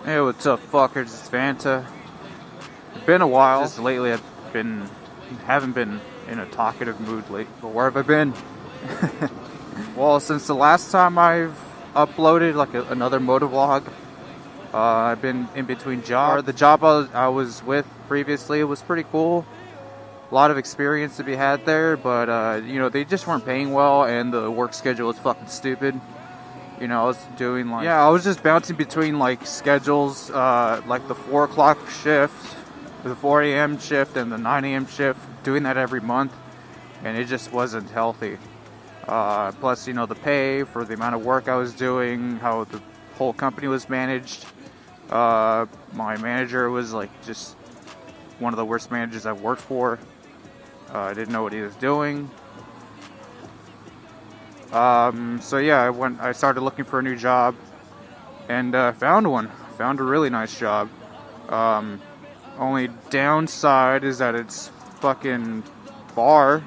Hey, what's up, fuckers? It's Fanta. It's been a while. Just lately, haven't been in a talkative mood lately. But where have I been? Well, since the last time I've uploaded another motovlog, I've been in between jobs. The job I was with previously was pretty cool. A lot of experience to be had there, but they just weren't paying well, and the work schedule was fucking stupid. I was doing I was just bouncing between schedules, like the 4 o'clock shift, the 4 a.m. shift, and the 9 a.m. shift, doing that every month, and it just wasn't healthy. Plus, the pay for the amount of work I was doing, how the whole company was managed. My manager was just one of the worst managers I've worked for. I didn't know what he was doing. I started looking for a new job, and found one. Found a really nice job. Only downside is that it's fucking far.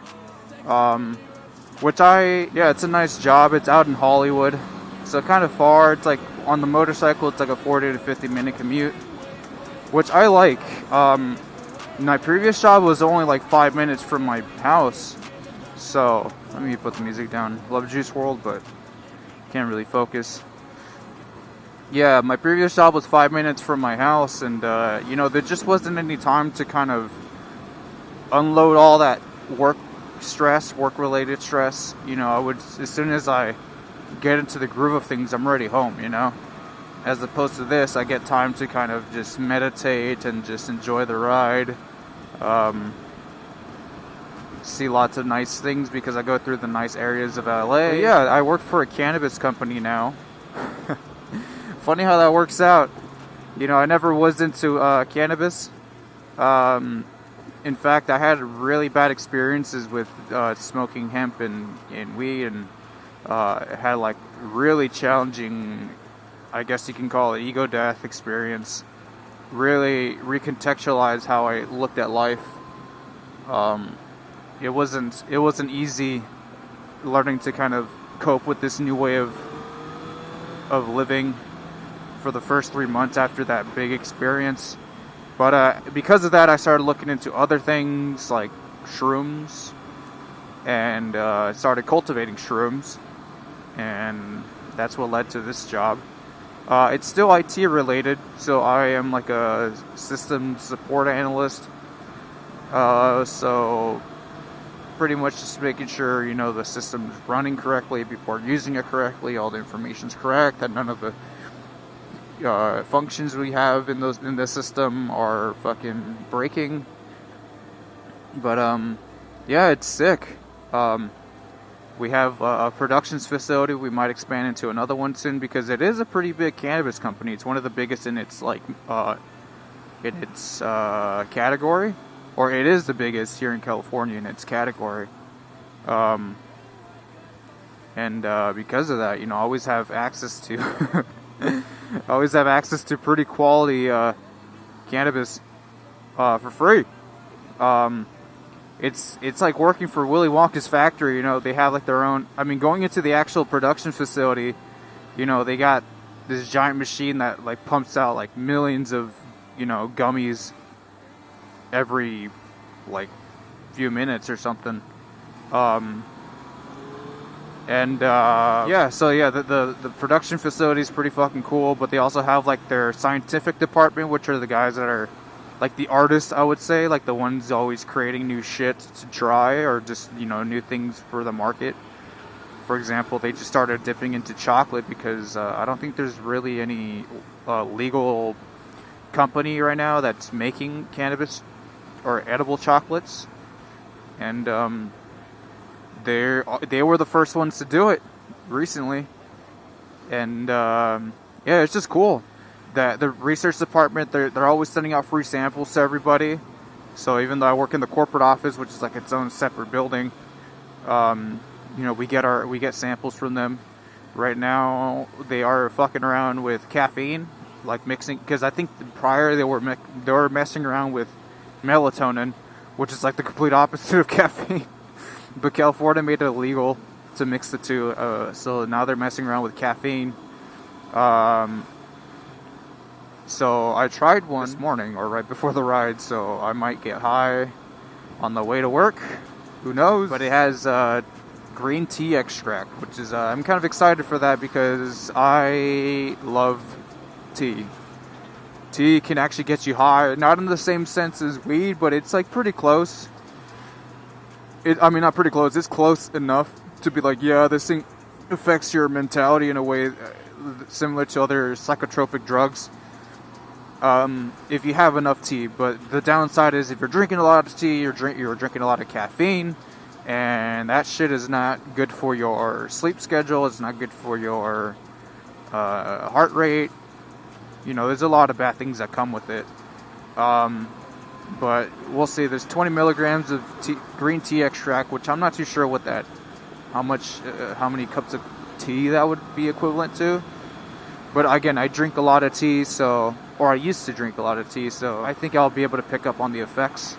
It's a nice job. It's out in Hollywood, so kind of far. It's on the motorcycle, it's a 40 to 50 minute commute, which I like. My previous job was only 5 minutes from my house. So, let me put the music down. Love Juice WRLD, but can't really focus. Yeah, my previous job was 5 minutes from my house, and, there just wasn't any time to kind of unload all that work-related stress. As soon as I get into the groove of things, I'm already home, As opposed to this, I get time to kind of just meditate and just enjoy the ride. See lots of nice things because I go through the nice areas of LA. But yeah, I work for a cannabis company now. Funny how that works out. I never was into cannabis. In fact, I had really bad experiences with smoking hemp and weed, and had really challenging, I guess you can call it, ego death experience. Really recontextualized how I looked at life. It wasn't easy learning to kind of cope with this new way of living for the first 3 months after that big experience. But because of that, I started looking into other things like shrooms, and started cultivating shrooms, and that's what led to this job. It's still IT related, so I am a system support analyst. So pretty much just making sure the system's running correctly before using it correctly, all the information's correct, that none of the functions we have in the system are fucking breaking. But yeah, it's sick. We have a productions facility. We might expand into another one soon because it is a pretty big cannabis company. It's one of the biggest in its category. Or it is the biggest here in California in its category. And because of that, I always have access to pretty quality cannabis for free. It's like working for Willy Wonka's factory. They have their own. I mean, going into the actual production facility, they got this giant machine that pumps out millions of gummies every few minutes or something. The production facility is pretty fucking cool, but they also have their scientific department, which are the guys that are the artists, I would say, the ones always creating new shit to try, or just new things for the market. For example, they just started dipping into chocolate because I don't think there's really any legal company right now that's making cannabis or edible chocolates, and they were the first ones to do it recently, and it's just cool that the research department, they're always sending out free samples to everybody. So even though I work in the corporate office, which is its own separate building, we get samples from them. Right now they are fucking around with caffeine, mixing, because I think prior they were messing around with melatonin, which is the complete opposite of caffeine. But California made it illegal to mix the two, so now they're messing around with caffeine. So I tried one this morning or right before the ride, so I might get high on the way to work. Who knows? But it has green tea extract, which is I'm kind of excited for that because I love tea. Tea can actually get you high, not in the same sense as weed, but it's like pretty close. I mean, not pretty close. It's close enough to be like, yeah, this thing affects your mentality in a way similar to other psychotropic drugs. If you have enough tea, but the downside is if you're drinking a lot of tea, you're drinking a lot of caffeine, and that shit is not good for your sleep schedule. It's not good for your heart rate. You know, there's a lot of bad things that come with it. But we'll see. There's 20 milligrams of green tea extract, which I'm not too sure what that, how many cups of tea that would be equivalent to. But again, I drink a lot of tea, or I used to drink a lot of tea, so I think I'll be able to pick up on the effects.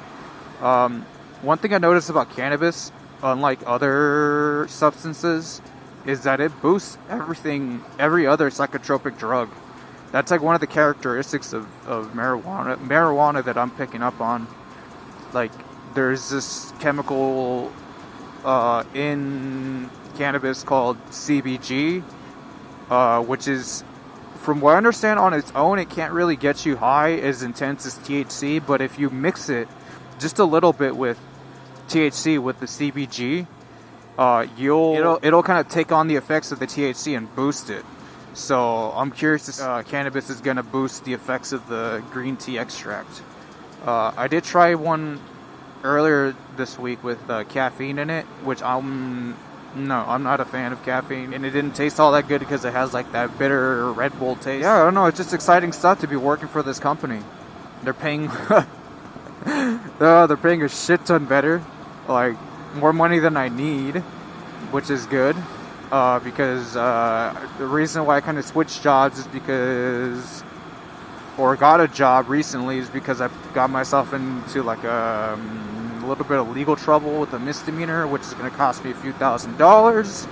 One thing I noticed about cannabis, unlike other substances, is that it boosts every other psychotropic drug. That's like one of the characteristics of marijuana that I'm picking up on. Like, there's this chemical in cannabis called CBG, which is, from what I understand, on its own, it can't really get you high as intense as THC, but if you mix it just a little bit with THC, with the CBG, it'll kind of take on the effects of the THC and boost it. So I'm curious if cannabis is going to boost the effects of the green tea extract. I did try one earlier this week with caffeine in it, which I'm not a fan of caffeine, and it didn't taste all that good because it has like that bitter Red Bull taste. Yeah, I don't know, it's just exciting stuff to be working for this company. They're paying they're paying a shit ton better, like more money than I need, which is good. Because the reason why I kind of switched jobs is because, or got a job recently, is because I got myself into like a little bit of legal trouble with a misdemeanor, which is going to cost me a few $1,000s.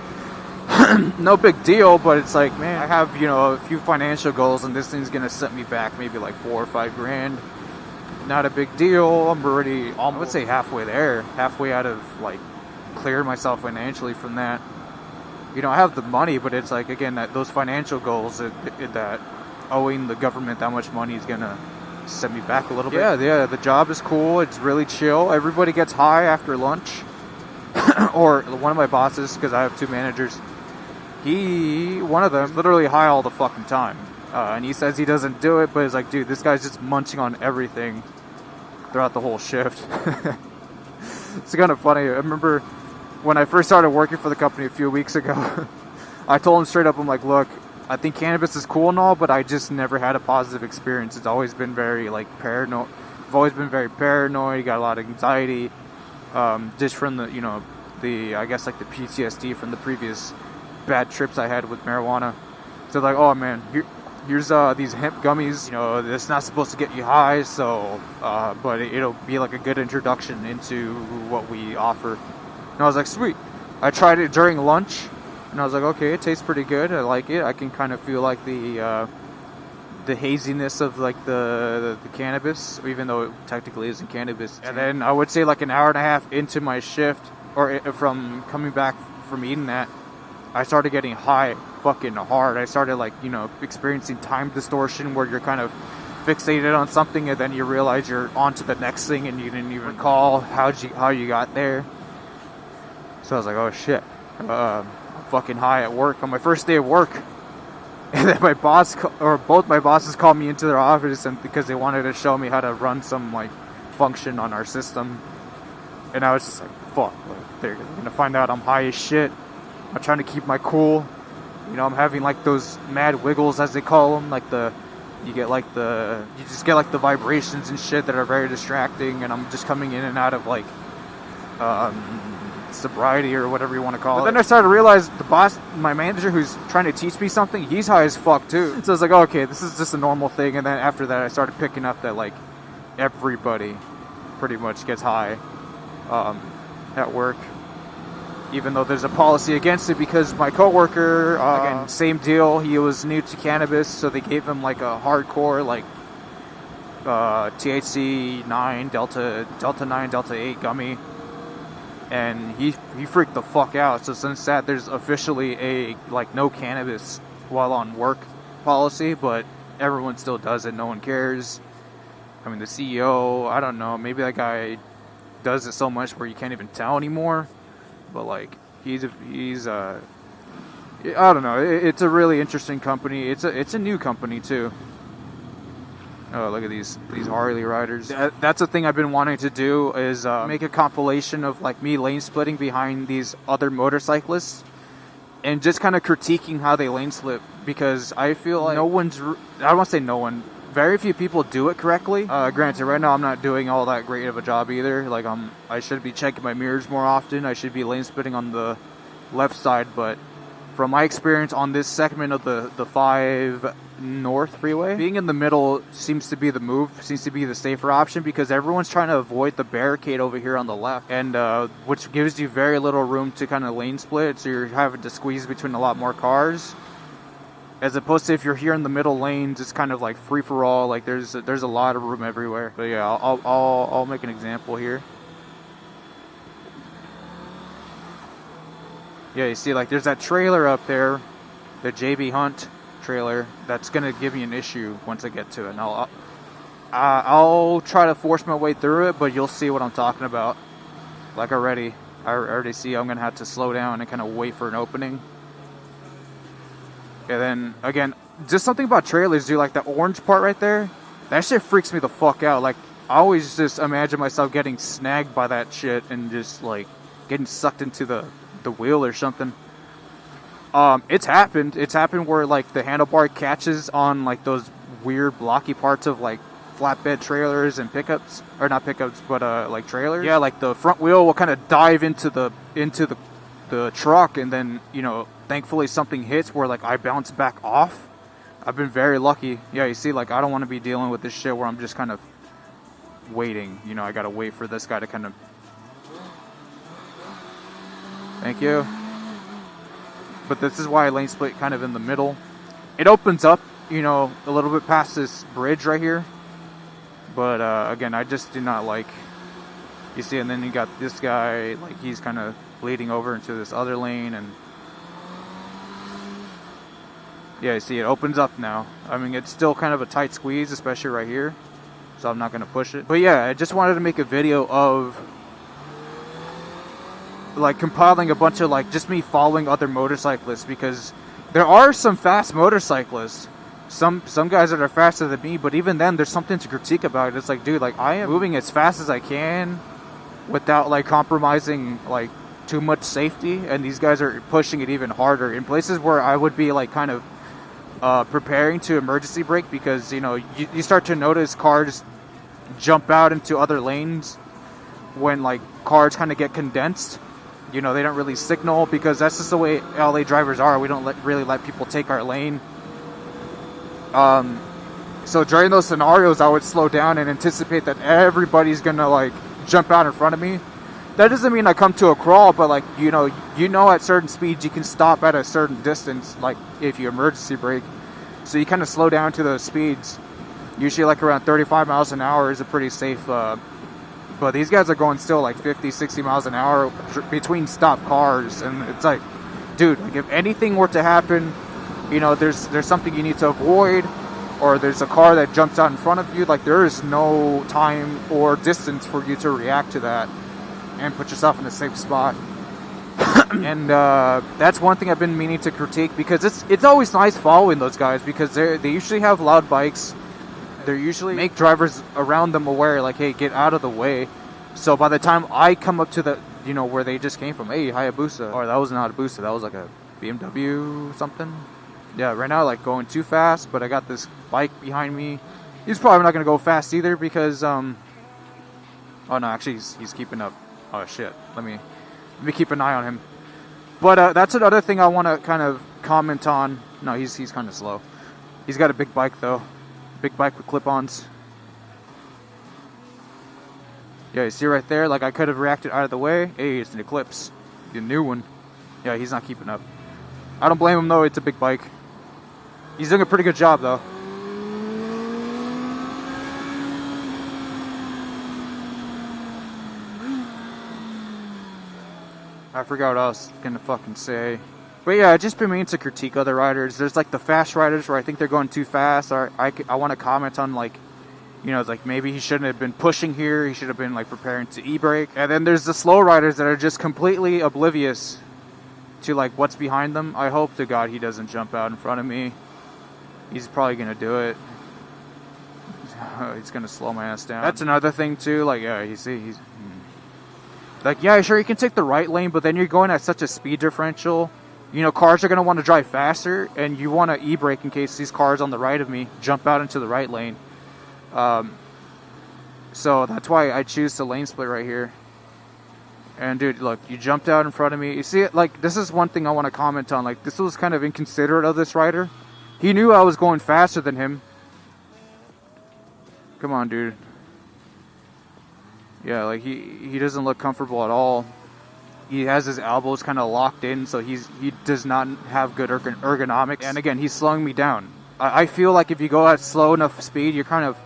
No big deal, but it's like, man, I have, a few financial goals, and this thing's going to set me back maybe like $4 or $5 grand. Not a big deal. I'm already, I would say halfway there, halfway out of like clearing myself financially from that. I have the money, but it's like, again, that those financial goals that owing the government that much money is going to set me back a little bit. Yeah, the job is cool. It's really chill. Everybody gets high after lunch. Or one of my bosses, because I have two managers, one of them, literally high all the fucking time. And he says he doesn't do it, but it's like, dude, this guy's just munching on everything throughout the whole shift. It's kind of funny. I remember when I first started working for the company a few weeks ago, I told him straight up, I'm like, look, I think cannabis is cool and all, but I just never had a positive experience. It's always been very, like, paranoid. I've always been very paranoid, got a lot of anxiety, just from the I guess, like, the PTSD from the previous bad trips I had with marijuana. So, like, oh, man, here's these hemp gummies, it's not supposed to get you high, so, but it'll be, like, a good introduction into what we offer. And I was like, sweet. I tried it during lunch, and I was like, okay, it tastes pretty good. I like it. I can kind of feel like the haziness of like the cannabis, even though it technically isn't cannabis. And then I would say like an hour and a half into my shift, or from coming back from eating that, I started getting high fucking hard. I started like, experiencing time distortion where you're kind of fixated on something and then you realize you're on to the next thing and you didn't even recall how you got there. So I was like, oh shit, I'm fucking high at work on my first day of work. And then both my bosses called me into their office because they wanted to show me how to run some like function on our system. And I was just like, fuck, like, they're gonna find out I'm high as shit. I'm trying to keep my cool. I'm having like those mad wiggles, as they call them, like you just get like the vibrations and shit that are very distracting, and I'm just coming in and out of like sobriety or whatever you want to call it. But then I started to realize the boss, my manager who's trying to teach me something, he's high as fuck too. So I was like, oh, okay, this is just a normal thing. And then after that I started picking up that like everybody pretty much gets high at work. even though there's a policy against it, because my coworker, again, same deal. He was new to cannabis, so they gave him like a hardcore like THC 9, Delta 9, Delta 8 gummy, and he freaked the fuck out. So since that, there's officially a like no cannabis while on work policy, but everyone still does it. No one cares. I mean, the CEO, I don't know, maybe that guy does it so much where you can't even tell anymore. But like he's I don't know. It's a really interesting company. It's a new company too. Oh, look at these Harley riders. That's a thing I've been wanting to do, is make a compilation of like me lane splitting behind these other motorcyclists and just kind of critiquing how they lane slip, because I feel like I don't want to say no one, very few people do it correctly. Granted, right now I'm not doing all that great of a job either. Like I should be checking my mirrors more often. I should be lane splitting on the left side, but from my experience on this segment of the 5 North freeway, being in the middle seems to be the move, seems to be the safer option, because everyone's trying to avoid the barricade over here on the left, and which gives you very little room to kind of lane split, so you're having to squeeze between a lot more cars, as opposed to if you're here in the middle lanes, it's kind of like free for all. Like there's a lot of room everywhere. But yeah, I'll make an example here. Yeah, you see, like there's that trailer up there, the JB Hunt trailer, that's gonna give me an issue once I get to it. And I'll try to force my way through it, but you'll see what I'm talking about. Like I already see I'm gonna have to slow down and kind of wait for an opening. And then again, just something about trailers, dude. Like the orange part right there, that shit freaks me the fuck out. Like I always just imagine myself getting snagged by that shit and just like getting sucked into the wheel or something. It's happened where like the handlebar catches on like those weird blocky parts of like flatbed trailers and pickups, or not pickups, but like trailers. Yeah, like the front wheel will kind of dive into the truck, and then, you know, thankfully something hits where like I bounce back off. I've been very lucky. Yeah, you see, like I don't want to be dealing with this shit where I'm just kind of waiting. You know, I gotta wait for this guy to kind of. Thank you. But this is why I lane split kind of in the middle. It opens up, you know, a little bit past this bridge right here. But again, I just do not like. You see, and then you got this guy, like he's kind of bleeding over into this other lane, and yeah, you see, it opens up now. I mean, it's still kind of a tight squeeze, especially right here, so I'm not going to push it. But yeah, I just wanted to make a video of like compiling a bunch of like just me following other motorcyclists, because there are some fast motorcyclists, some guys that are faster than me, but even then there's something to critique about it. It's like, dude, like I am moving as fast as I can without like compromising like too much safety, and these guys are pushing it even harder in places where I would be like kind of preparing to emergency brake, because you know you start to notice cars jump out into other lanes when like cars kind of get condensed. You know, they don't really signal, because that's just the way LA drivers are. We don't really let people take our lane. So during those scenarios, I would slow down and anticipate that everybody's gonna like jump out in front of me. That doesn't mean I come to a crawl, but like, you know at certain speeds you can stop at a certain distance, like if you emergency brake. So you kind of slow down to those speeds. Usually like around 35 miles an hour is a pretty safe, but these guys are going still like 50, 60 miles an hour between stopped cars, and it's like, dude, like if anything were to happen, you know, there's something you need to avoid, or there's a car that jumps out in front of you, like there is no time or distance for you to react to that and put yourself in a safe spot. And that's one thing I've been meaning to critique, because it's always nice following those guys, because they usually have loud bikes. They usually make drivers around them aware, like, hey, get out of the way. So by the time I come up to the, you know, where they just came from, hey, Hayabusa, or that was not a Hayabusa, that was like a BMW something. Yeah, right now, like, going too fast, but I got this bike behind me. He's probably not going to go fast either, because, oh, no, actually, he's keeping up. Oh, shit. Let me keep an eye on him. But that's another thing I want to kind of comment on. No, he's kind of slow. He's got a big bike, though. Big bike with clip-ons. Yeah, you see right there? Like, I could have reacted out of the way. Hey, it's an Eclipse. The new one. Yeah, he's not keeping up. I don't blame him though, it's a big bike. He's doing a pretty good job though. I forgot what I was gonna fucking say. But yeah, I just been meaning to critique other riders. There's like the fast riders where I think they're going too fast. Or I want to comment on like, you know, it's like maybe he shouldn't have been pushing here. He should have been like preparing to e-brake. And then there's the slow riders that are just completely oblivious to like what's behind them. I hope to God he doesn't jump out in front of me. He's probably gonna do it. He's gonna slow my ass down. That's another thing too. Like, yeah, you see, he's like, yeah, sure, you can take the right lane, but then you're going at such a speed differential. You know, cars are gonna want to drive faster, and you want to e-brake in case these cars on the right of me jump out into the right lane. So that's why I choose the lane split right here. And dude, look, you jumped out in front of me. You see it? Like, this is one thing I want to comment on. Like, this was kind of inconsiderate of this rider. He knew I was going faster than him. Come on, dude. Yeah, like he doesn't look comfortable at all. He has his elbows kind of locked in, so he does not have good ergonomics. And again, he's slowing me down. I feel like if you go at slow enough speed, you're kind of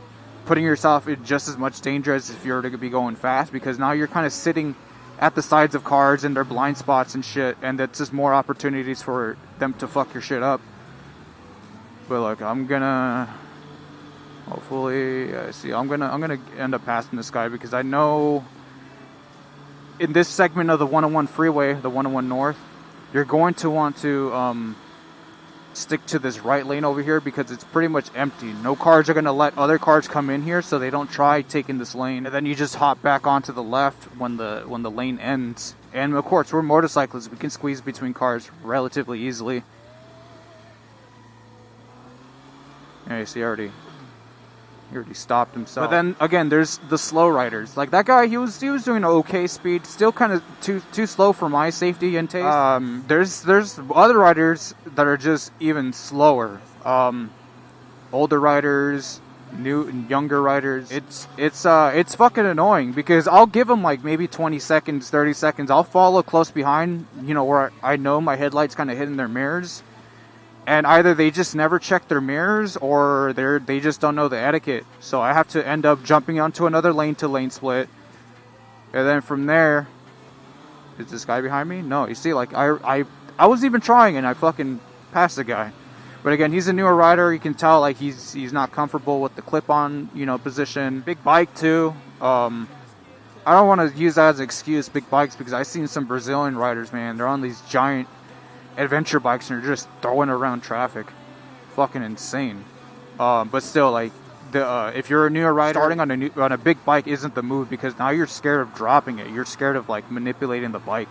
putting yourself in just as much danger as if you were to be going fast, because now you're kind of sitting at the sides of cars in their blind spots and shit, and that's just more opportunities for them to fuck your shit up. But look, I'm gonna hopefully see. I'm gonna end up passing this guy because I know in this segment of the 101 freeway, the 101 North, you're going to want to stick to this right lane over here because it's pretty much empty. No cars are gonna let other cars come in here, so they don't try taking this lane. And then you just hop back onto the left when the lane ends. And of course, we're motorcyclists. We can squeeze between cars relatively easily. Yeah, you see, he already stopped himself. But then again, there's the slow riders. Like that guy, he was doing okay speed, still kind of too slow for my safety and taste. There's other riders that are just even slower. Older riders, new and younger riders. It's fucking annoying because I'll give them like maybe 20 seconds, 30 seconds. I'll follow close behind, you know, where I know my headlights kind of hitting their mirrors. And either they just never check their mirrors or they just don't know the etiquette. So I have to end up jumping onto another lane to lane split. And then from there, is this guy behind me? No, you see, like I was even trying and I fucking passed the guy. But again, he's a newer rider. You can tell like he's not comfortable with the clip-on, you know, position. Big bike too. I don't want to use that as an excuse, big bikes, because I've seen some Brazilian riders, man. They're on these giant adventure bikes and they're just throwing around traffic. Fucking insane. But still, like, if you're a newer rider, starting on a big bike isn't the move, because now you're scared of dropping it. You're scared of like manipulating the bike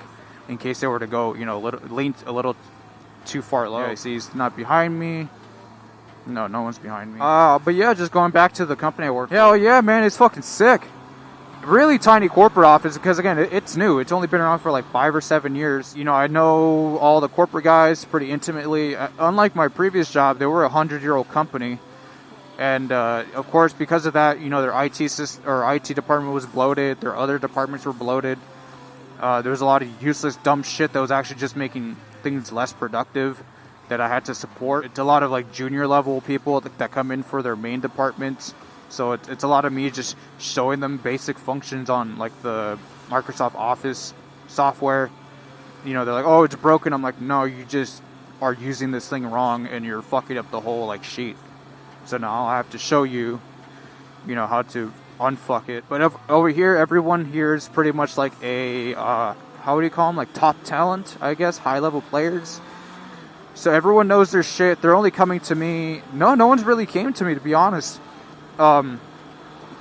in case they were to go, you know, lean a little too far low. Yeah, see, he's not behind me. No one's behind me. But yeah, just going back to the company I work for. Hell yeah, man, it's fucking sick. Really tiny corporate office because, again, it's new. It's only been around for like 5 or 7 years. You know, I know all the corporate guys pretty intimately. Unlike my previous job, they were a 100-year-old company. And, of course, because of that, you know, their IT department was bloated. Their other departments were bloated. There was a lot of useless, dumb shit that was actually just making things less productive that I had to support. It's a lot of, like, junior-level people that come in for their main departments. So it's a lot of me just showing them basic functions on like the Microsoft Office software. You know, they're like, oh, it's broken. I'm like, no, you just are using this thing wrong and you're fucking up the whole like sheet. So now I have to show you, you know, how to unfuck it. But over here, everyone here is pretty much like a, how do you call them? Like top talent, I guess, high level players. So everyone knows their shit. They're only coming to me. No one's really came to me, to be honest.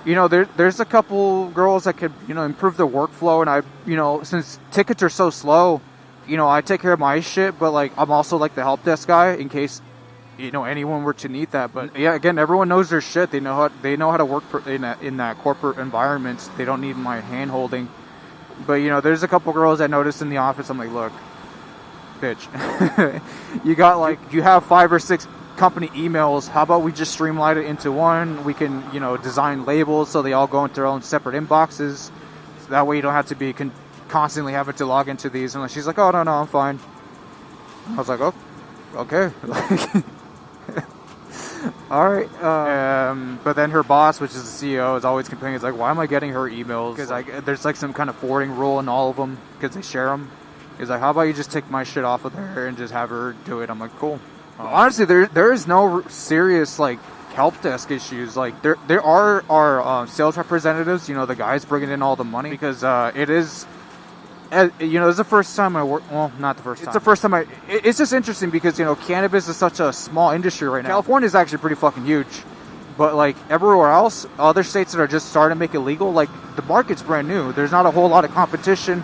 You know, there's a couple girls that could, you know, improve their workflow, and I, you know, since tickets are so slow, you know, I take care of my shit, but like I'm also like the help desk guy in case, you know, anyone were to need that. But yeah, again, everyone knows their shit. They know how to work in that corporate environment. They don't need my hand holding. But you know, there's a couple girls I noticed in the office. I'm like, look, bitch, you have 5 or 6 company emails. How about we just streamline it into one? We can, you know, design labels so they all go into their own separate inboxes. So that way you don't have to be constantly having to log into these. And she's like, oh, no, I'm fine. I was like, oh, okay. All right. But then her boss, which is the CEO, is always complaining. It's like, why am I getting her emails? Because there's like some kind of forwarding rule in all of them because they share them. He's like, how about you just take my shit off of there and just have her do it? I'm like, cool. Honestly, there is no serious like help desk issues. Like there are our sales representatives, the guys bringing in all the money, because it is, it's the first time I work. Well, not the first time. It's the first time it's just interesting because cannabis is such a small industry right now. California is actually pretty fucking huge, but like everywhere else, other states that are just starting to make it legal, like the market's brand new. There's not a whole lot of competition.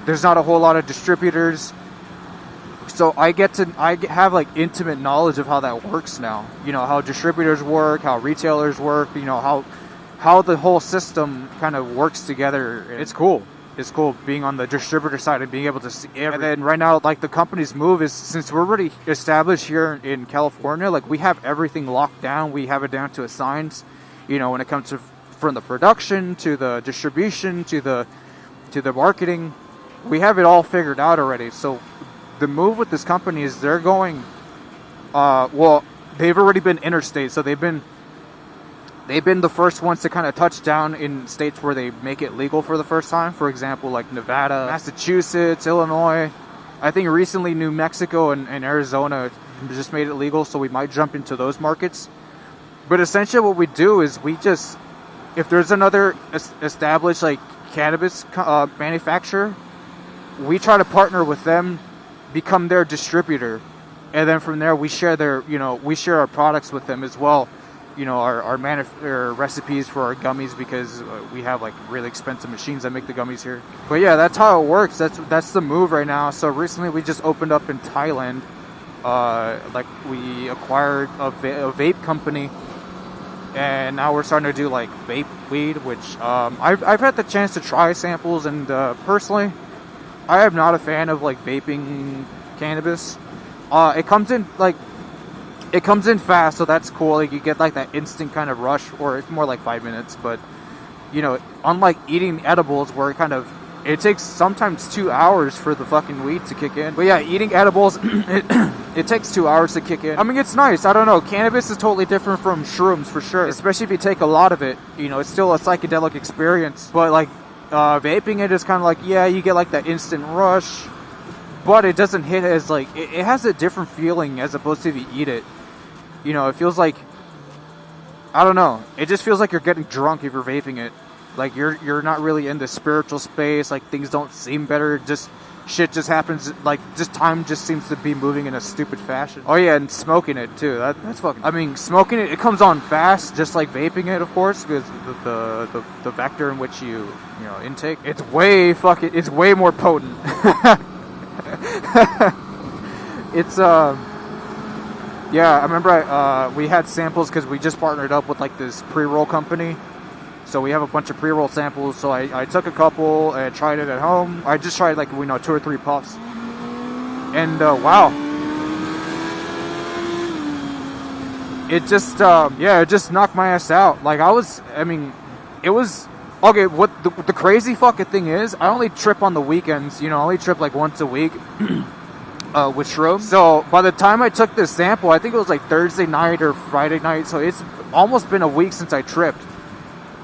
There's not a whole lot of distributors. So I have like intimate knowledge of how that works now. How distributors work, how retailers work, how the whole system kind of works together. It's cool. It's cool being on the distributor side and being able to see everything. And then right now, like the company's move is, since we're already established here in California, like we have everything locked down. We have it down to a science, when it comes to from the production to the distribution to the marketing. We have it all figured out already. So the move with this company is they're going, they've already been interstate. So they've been the first ones to kind of touch down in states where they make it legal for the first time. For example, like Nevada, Massachusetts, Illinois. I think recently New Mexico and Arizona just made it legal. So we might jump into those markets. But essentially what we do is if there's another established like cannabis manufacturer, we try to partner with them, become their distributor, and then from there we share our products with them as well. Our recipes for our gummies, because we have like really expensive machines that make the gummies here. But yeah, that's how it works. That's the move right now. So recently we just opened up in Thailand. Like we acquired a vape company, and now we're starting to do like vape weed, which I've had the chance to try samples, and personally, I am not a fan of like vaping cannabis. It comes in fast, so that's cool. Like you get like that instant kind of rush, or it's more like 5 minutes. But unlike eating edibles, where it takes sometimes 2 hours for the fucking weed to kick in. But yeah, eating edibles, it takes 2 hours to kick in. I mean, it's nice. I don't know. Cannabis is totally different from shrooms for sure. Especially if you take a lot of it. It's still a psychedelic experience. But like vaping it is kind of like, yeah, you get like that instant rush, but it doesn't hit as like, it has a different feeling as opposed to if you eat it. It feels like, I don't know, it just feels like you're getting drunk if you're vaping it. Like you're not really in the spiritual space. Like things don't seem better. Just shit just happens. Like just time just seems to be moving in a stupid fashion. Oh yeah, and smoking it too. That's fucking. I mean, smoking it comes on fast, just like vaping it, of course, because the vector in which you intake. It's way more potent. It's yeah. I remember we had samples because we just partnered up with like this pre-roll company. So we have a bunch of pre-roll samples. So I took a couple and tried it at home. I just tried like 2 or 3 puffs, and wow, it just it just knocked my ass out. Like it was okay. What the crazy fucking thing is, I only trip on the weekends. I only trip like once a week with shrooms. So by the time I took this sample, I think it was like Thursday night or Friday night. So it's almost been a week since I tripped.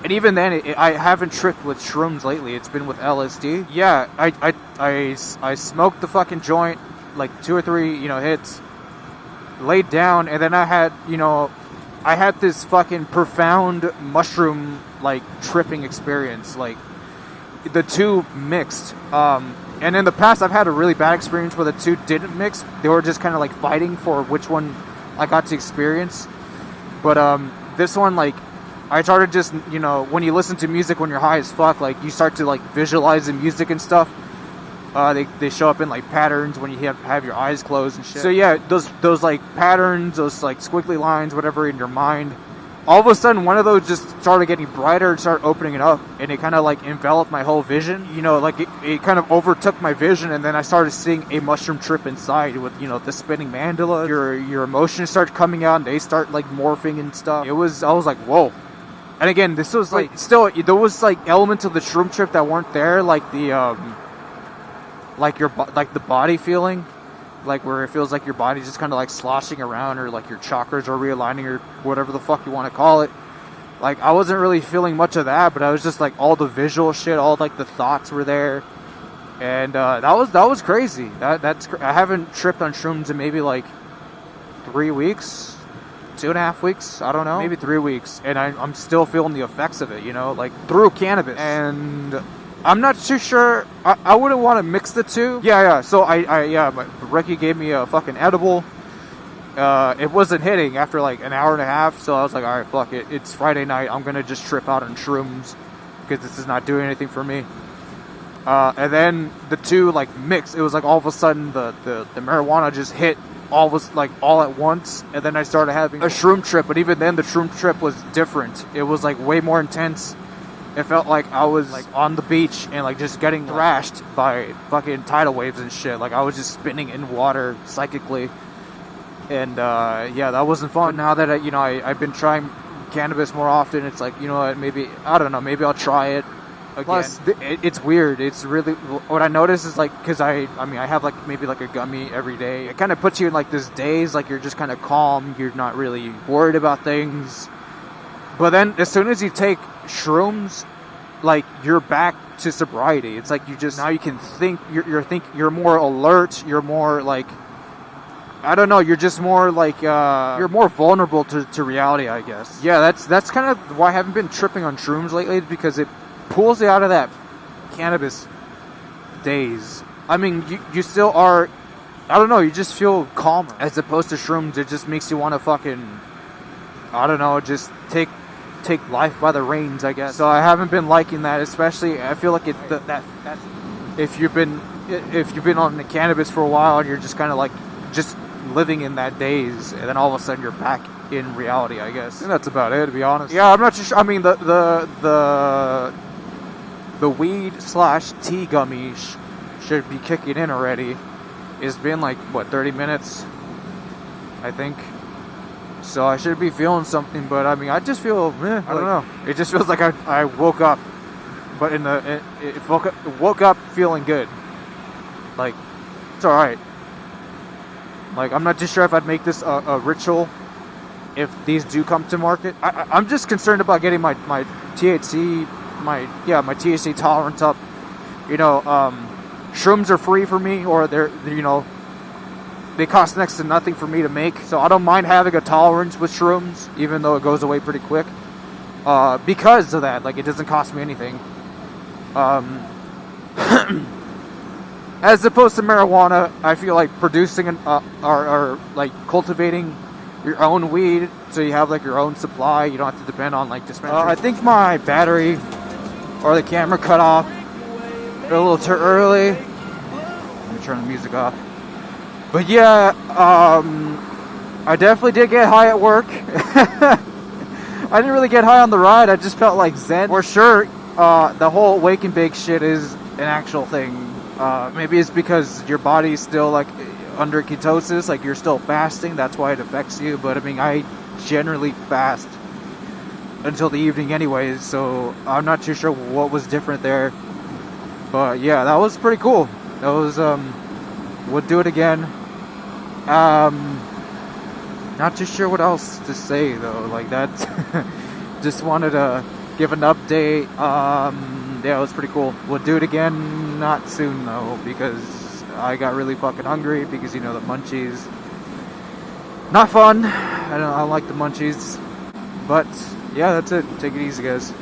And even then, I haven't tripped with shrooms lately. It's been with LSD. Yeah, I smoked the fucking joint, like 2 or 3, hits, laid down, and then I had this fucking profound mushroom, like, tripping experience. Like, the two mixed. And in the past, I've had a really bad experience where the two didn't mix. They were just kind of, like, fighting for which one I got to experience. But this one, like, I started just, when you listen to music when you're high as fuck, like, you start to, like, visualize the music and stuff. They show up in, like, patterns when you have your eyes closed and shit. So, yeah, those like, patterns, those, like, squiggly lines, whatever, in your mind. All of a sudden, one of those just started getting brighter and started opening it up. And it kind of, like, enveloped my whole vision. Like, it kind of overtook my vision. And then I started seeing a mushroom trip inside with, the spinning mandala. Your emotions start coming out and they start, like, morphing and stuff. I was like, whoa. And again, this was like still there was like elements of the shroom trip that weren't there, like the like the body feeling, like where it feels like your body's just kind of like sloshing around, or like your chakras are realigning, or whatever the fuck you want to call it. Like, I wasn't really feeling much of that, but I was just like all the visual shit, all like the thoughts were there, and that was crazy. I haven't tripped on shrooms in maybe like 3 weeks, 2.5 weeks, I don't know, maybe 3 weeks, and I'm still feeling the effects of it, you know, like through cannabis. And I'm not too sure. I wouldn't want to mix the two. Yeah. So Ricky gave me a fucking edible. It wasn't hitting after like an hour and a half, so I was like, all right, fuck it. It's Friday night. I'm gonna just trip out on shrooms because this is not doing anything for me. And then the two like mixed. It was like all of a sudden the marijuana just hit all at once, and then I started having a shroom trip. But even then, the shroom trip was different. It was like way more intense. It felt like I was like on the beach and like just getting thrashed by fucking tidal waves and shit. Like I was just spinning in water psychically. And yeah, that wasn't fun. But now that I've been trying cannabis more often, it's like, you know what, maybe, I don't know, maybe I'll try it again. Plus, it's weird. It's really, what I notice is like, because I have like maybe like a gummy every day. It kind of puts you in like this daze, like you're just kind of calm. You're not really worried about things. But then as soon as you take shrooms, like you're back to sobriety. It's like now you can think. You're more alert. You're more like, I don't know, you're just more like, you're more vulnerable to reality, I guess. Yeah, that's kind of why I haven't been tripping on shrooms lately, because it pulls you out of that cannabis daze. I mean, you still are, I don't know, you just feel calmer. As opposed to shrooms, it just makes you want to fucking, I don't know, just take life by the reins, I guess. So I haven't been liking that, especially, I feel like that's if you've been on the cannabis for a while and you're just kind of like, just living in that daze, and then all of a sudden you're back in reality, I guess. And that's about it, to be honest. Yeah, I'm not too sure. I mean, the weed / tea gummies should be kicking in already. It's been like, what, 30 minutes, I think. So I should be feeling something, but I mean, I just feel, I don't know. It just feels like I woke up, but woke up feeling good. Like, it's alright. Like, I'm not too sure if I'd make this a ritual if these do come to market. I'm just concerned about getting my THC, my THC tolerance up. You know, shrooms are free for me, or they cost next to nothing for me to make. So I don't mind having a tolerance with shrooms, even though it goes away pretty quick. Because of that, like, it doesn't cost me anything. As opposed to marijuana, I feel like producing or like cultivating your own weed, so you have like your own supply. You don't have to depend on like dispensaries. I think my battery or the camera cut off a little too early. Let me turn the music off. But yeah, I definitely did get high at work. I didn't really get high on the ride. I just felt like zen. For sure, the whole wake and bake shit is an actual thing. Maybe it's because your body's still like under ketosis, like you're still fasting, that's why it affects you. But I mean, I generally fast until the evening anyways, so I'm not too sure what was different there. But yeah, that was pretty cool. That was, would do it again. Not too sure what else to say though, like that. Just wanted to give an update. Yeah, it was pretty cool. We'll do it again, not soon though, because I got really fucking hungry, because the munchies, not fun. I don't like the munchies. But yeah, that's it. Take it easy, guys.